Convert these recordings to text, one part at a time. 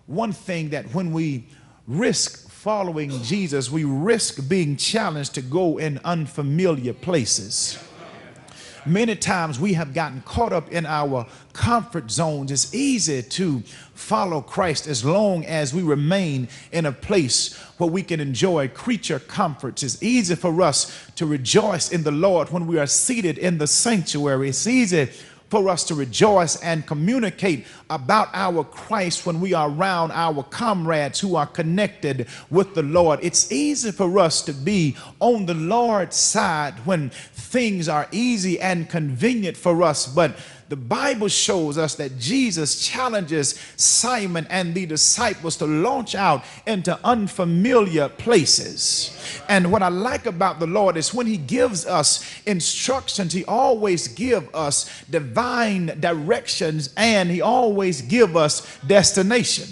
one thing that when we risk following Jesus, we risk being challenged to go in unfamiliar places. Many times we have gotten caught up in our comfort zones. It's easy to follow Christ as long as we remain in a place where we can enjoy creature comforts. It's easy for us to rejoice in the Lord when we are seated in the sanctuary. It's easy for us to rejoice and communicate about our Christ when we are around our comrades who are connected with the Lord. It's easy for us to be on the Lord's side when things are easy and convenient for us, but the Bible shows us that Jesus challenges Simon and the disciples to launch out into unfamiliar places. And what I like about the Lord is when he gives us instructions, he always gives us divine directions, and he always gives us destination.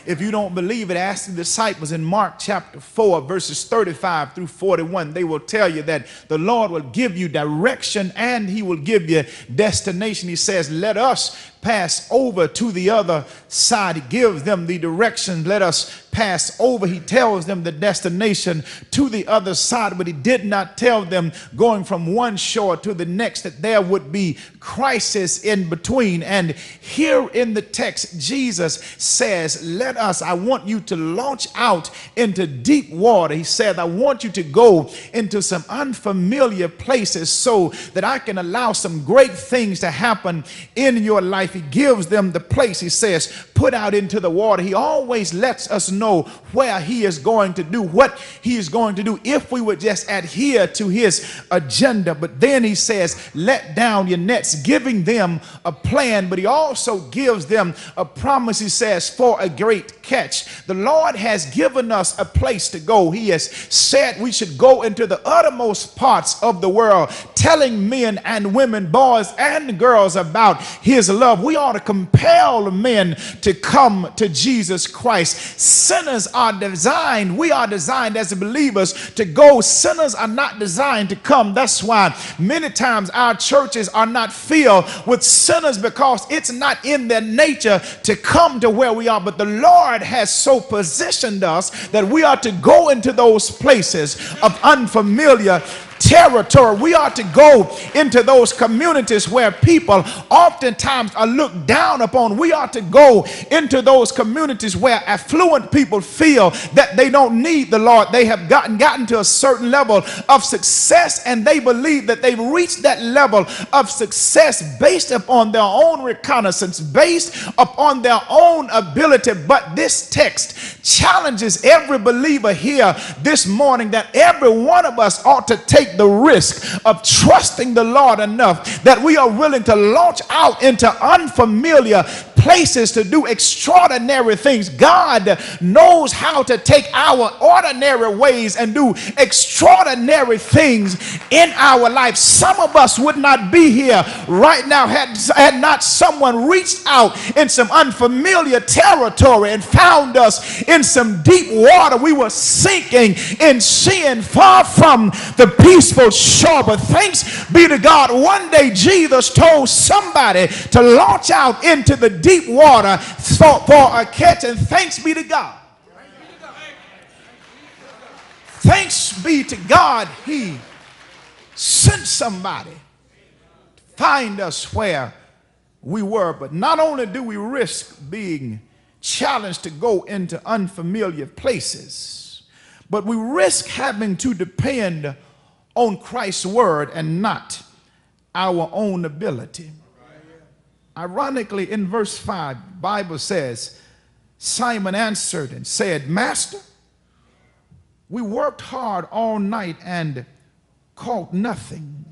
If you don't believe it, ask the disciples in Mark chapter 4, verses 35 through 41. They will tell you that the Lord will give you direction and he will give you destination. He says, let us pass over to the other side. He gives them the direction. Let us pass over. He tells them the destination to the other side, but he did not tell them going from one shore to the next that there would be crisis in between. And here in the text, Jesus says, I want you to launch out into deep water. He said, I want you to go into some unfamiliar places so that I can allow some great things to happen in your life. He gives them the place. He says, put out into the water. He always lets us know where he is going to do, what he is going to do, if we would just adhere to his agenda. But then he says, let down your nets, giving them a plan, but he also gives them a promise. He says, for a great catch. The Lord has given us a place to go. He has said we should go into the uttermost parts of the world, telling men and women, boys and girls about his love. We ought to compel men to come to Jesus Christ. Sinners are designed, we are designed as believers to go. Sinners are not designed to come. That's why many times our churches are not filled with sinners, because it's not in their nature to come to where we are. But the Lord has so positioned us that we are to go into those places of unfamiliar territory. We ought to go into those communities where people oftentimes are looked down upon. We ought to go into those communities where affluent people feel that they don't need the Lord. They have gotten to a certain level of success, and they believe that they've reached that level of success based upon their own reconnaissance, based upon their own ability. But this text challenges every believer here this morning that every one of us ought to take the risk of trusting the Lord enough that we are willing to launch out into unfamiliar places to do extraordinary things. God knows how to take our ordinary ways and do extraordinary things in our life. Some of us would not be here right now had not someone reached out in some unfamiliar territory and found us in some deep water. We were sinking in sin, far from the peaceful shore. But thanks be to God, one day Jesus told somebody to launch out into the deep water for a catch, and thanks be to God. Thanks be to God, he sent somebody to find us where we were. But not only do we risk being challenged to go into unfamiliar places, but we risk having to depend on Christ's word and not our own ability. Ironically, in verse 5, the Bible says, Simon answered and said, Master, we worked hard all night and caught nothing,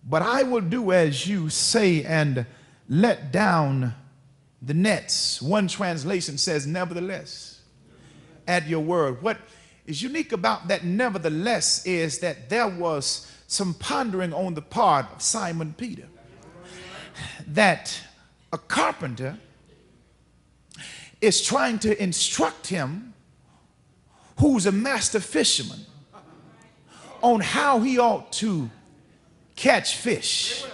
but I will do as you say and let down the nets. One translation says, nevertheless, at your word. What is unique about that nevertheless is that there was some pondering on the part of Simon Peter, that a carpenter is trying to instruct him, who's a master fisherman, on how he ought to catch fish.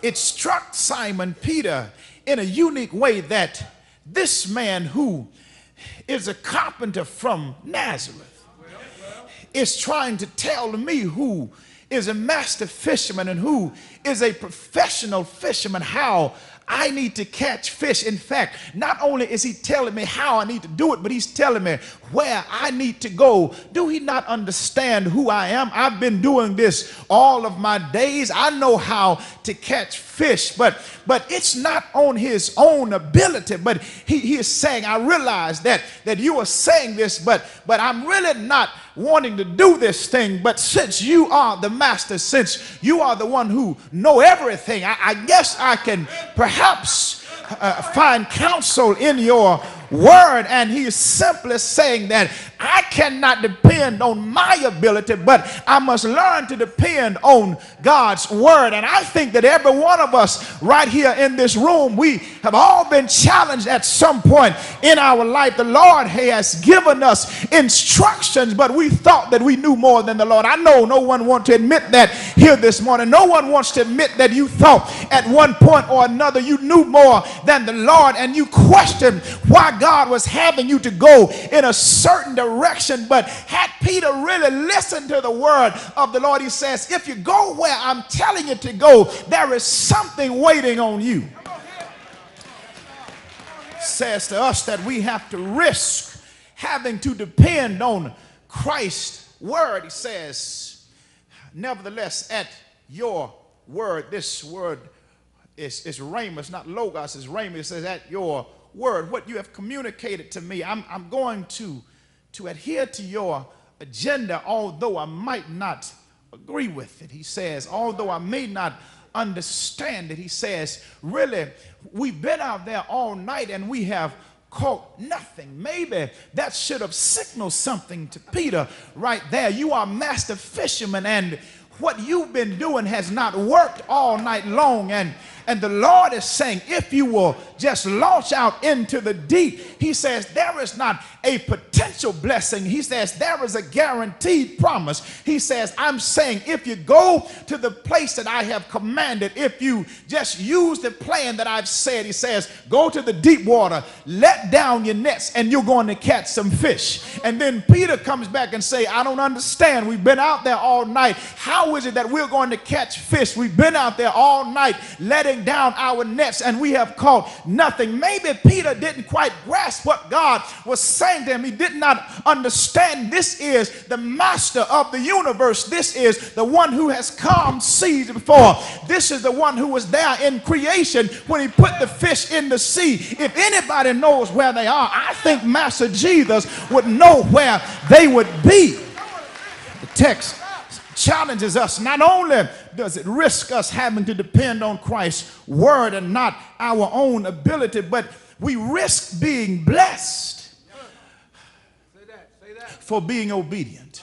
It struck Simon Peter in a unique way that this man who is a carpenter from Nazareth is trying to tell me, who is a master fisherman and who is a professional fisherman, how I need to catch fish. In fact, not only is he telling me how I need to do it, but he's telling me where I need to go. Do he not understand who I am? I've been doing this all of my days. I know how to catch fish, but it's not on his own ability. But he is saying, I realize that you are saying this, but I'm really not wanting to do this thing. But since you are the master, since you are the one who know everything, I guess I can perhaps find counsel in your word. And he is simply saying that I cannot depend on my ability, but I must learn to depend on God's word. And I think that every one of us right here in this room, we have all been challenged at some point in our life. The Lord has given us instructions, but we thought that we knew more than the Lord. I know no one wants to admit that here this morning. No one wants to admit that you thought at one point or another you knew more than the Lord, and you questioned why God was having you to go in a certain direction. But had Peter really listened to the word of the Lord, he says, if you go where I'm telling you to go, there is something waiting on you. Says to us that we have to risk having to depend on Christ's word. He says, nevertheless, at your word, this word is rhema, it's not logos, it's rhema. It says, at your word, what you have communicated to me, I'm going to adhere to your agenda, although I might not agree with it. He says, although I may not understand it. He says, really, we've been out there all night and we have caught nothing. Maybe that should have signaled something to Peter right there. You are master fisherman, and what you've been doing has not worked all night long. And the Lord is saying, if you will just launch out into the deep, he says, there is not a potential blessing. He says, there is a guaranteed promise. He says, I'm saying, if you go to the place that I have commanded, if you just use the plan that I've said, he says, go to the deep water, let down your nets, and you're going to catch some fish. And then Peter comes back and say, I don't understand. We've been out there all night. How is it that we're going to catch fish? We've been out there all night letting down our nets and we have caught nothing. Maybe Peter didn't quite grasp what God was saying to him. He did not understand this is the master of the universe. This is the one who has calmed seas before. This is the one who was there in creation when he put the fish in the sea. If anybody knows where they are, I think Master Jesus would know where they would be. The text challenges us. Not only does it risk us having to depend on Christ's word and not our own ability, but we risk being blessed for being obedient.